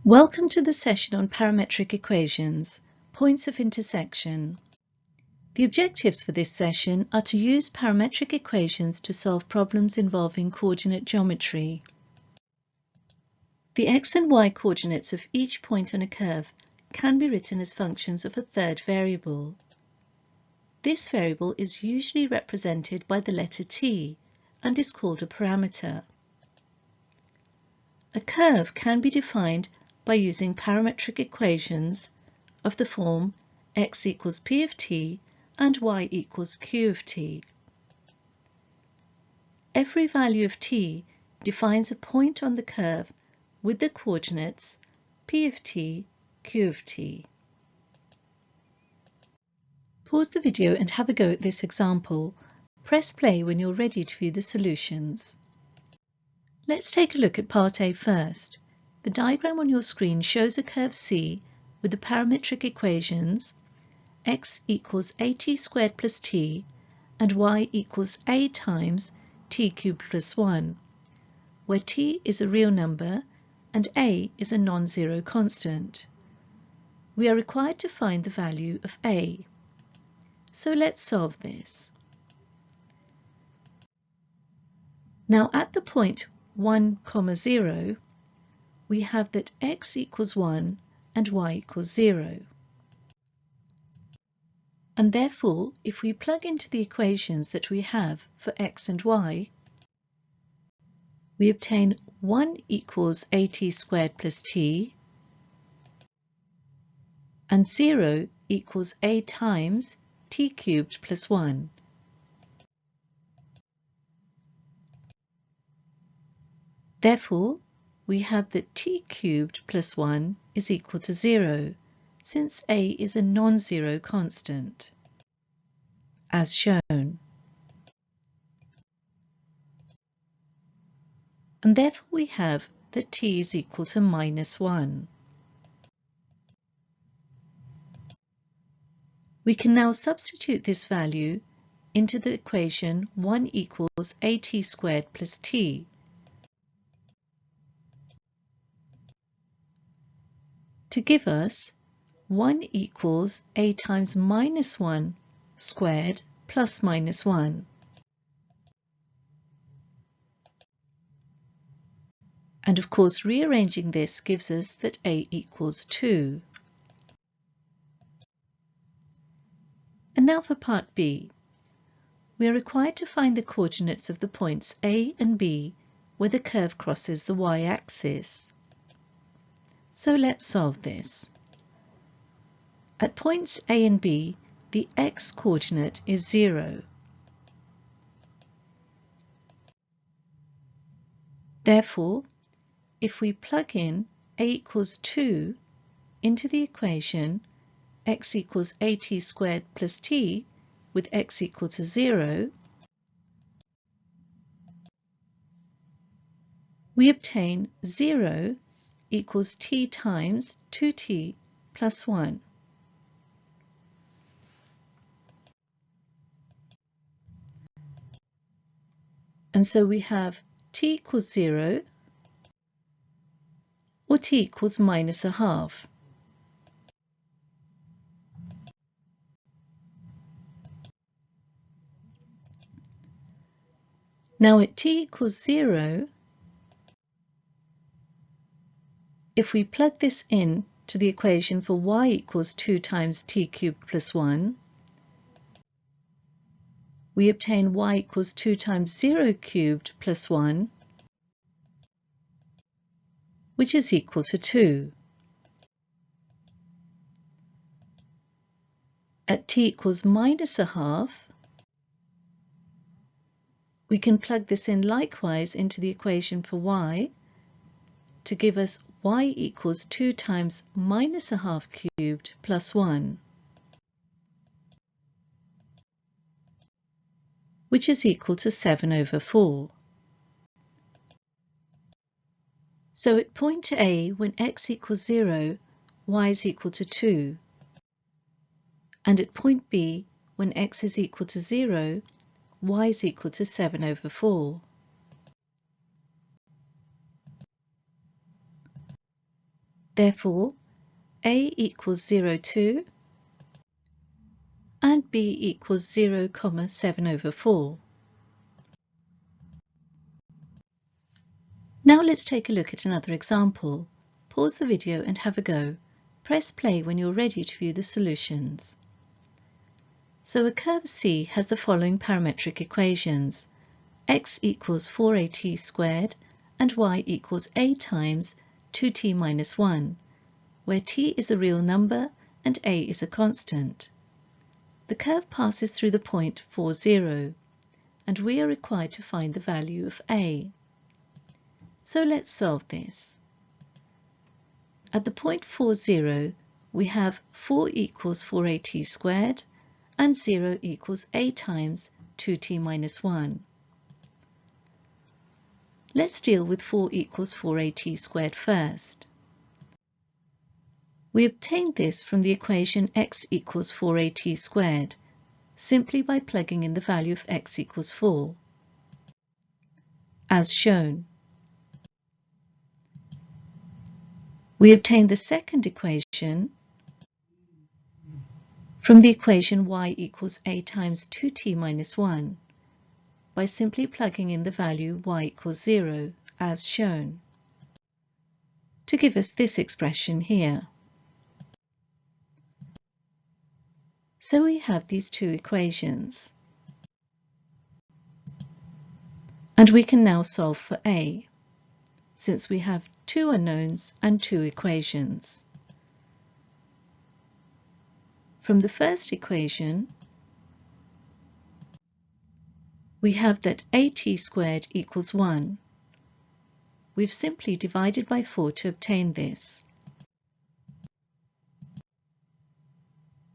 Welcome to the session on parametric equations, points of intersection. The objectives for this session are to use parametric equations to solve problems involving coordinate geometry. The x and y coordinates of each point on a curve can be written as functions of a third variable. This variable is usually represented by the letter t and is called a parameter. A curve can be defined by using parametric equations of the form x equals p of t and y equals q of t. Every value of t defines a point on the curve with the coordinates p of t, q of t. Pause the video and have a go at this example. Press play when you're ready to view the solutions. Let's take a look at part A first. The diagram on your screen shows a curve C with the parametric equations x equals at squared plus t and y equals a times t cubed plus 1, where t is a real number and a is a non-zero constant. We are required to find the value of a. So let's solve this. Now at the point 1, 0, we have that x equals 1 and y equals 0. And therefore, if we plug into the equations that we have for x and y, we obtain 1 equals at squared plus t and 0 equals a times t cubed plus 1. Therefore, we have that t cubed plus 1 is equal to 0, since a is a non-zero constant, as shown. And therefore we have that t is equal to minus 1. We can now substitute this value into the equation 1 equals at squared plus t. To give us 1 equals a times minus 1 squared plus minus 1. And of course, rearranging this gives us that a equals 2. And now for part B. We are required to find the coordinates of the points A and B where the curve crosses the y-axis. So let's solve this. At points A and B, the x-coordinate is 0. Therefore, if we plug in a equals 2 into the equation x equals at squared plus t with x equal to 0, we obtain 0 equals t times 2t plus 1. And so we have t equals 0 or t equals minus a half. Now at t equals 0, if we plug this in to the equation for y equals 2 times t cubed plus 1, we obtain y equals 2 times 0 cubed plus 1, which is equal to 2. At t equals minus a half, we can plug this in likewise into the equation for y to give us y equals 2 times minus a half cubed plus 1, which is equal to 7 over 4. So at point A, when x equals 0, y is equal to 2. And at point B, when x is equal to 0, y is equal to 7 over 4. Therefore, a equals 0, 2 and b equals 0, 7/4. Now let's take a look at another example. Pause the video and have a go. Press play when you're ready to view the solutions. So a curve C has the following parametric equations: x equals 4at squared and y equals a times 2t minus 1, where t is a real number and a is a constant. The curve passes through the point 4, 0, and we are required to find the value of a. So let's solve this. At the point 4, 0, we have 4 equals 4at squared and 0 equals a times 2t minus 1. Let's deal with 4 equals 4at squared first. We obtained this from the equation x equals 4at squared, simply by plugging in the value of x equals 4, as shown. We obtained the second equation from the equation y equals a times 2t minus 1, by simply plugging in the value y equals 0, as shown, to give us this expression here. So we have these two equations, and we can now solve for a, since we have two unknowns and two equations. From the first equation, we have that at squared equals 1. We've simply divided by 4 to obtain this.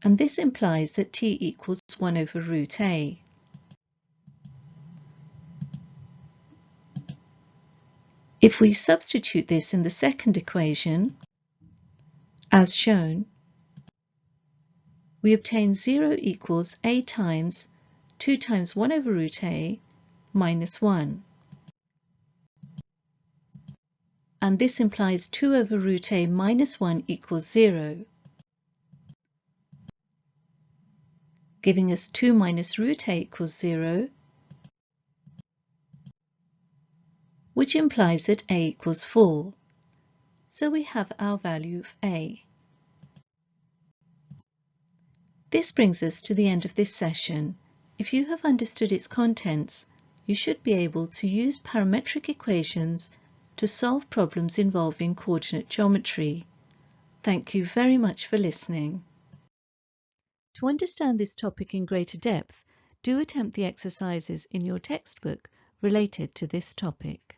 And this implies that t equals 1 over root a. If we substitute this in the second equation, as shown, we obtain 0 equals a times 2 times 1 over root a minus 1. And this implies 2 over root a minus 1 equals 0, giving us 2 minus root a equals 0, which implies that a equals 4. So we have our value of a. This brings us to the end of this session. If you have understood its contents, you should be able to use parametric equations to solve problems involving coordinate geometry. Thank you very much for listening. To understand this topic in greater depth, do attempt the exercises in your textbook related to this topic.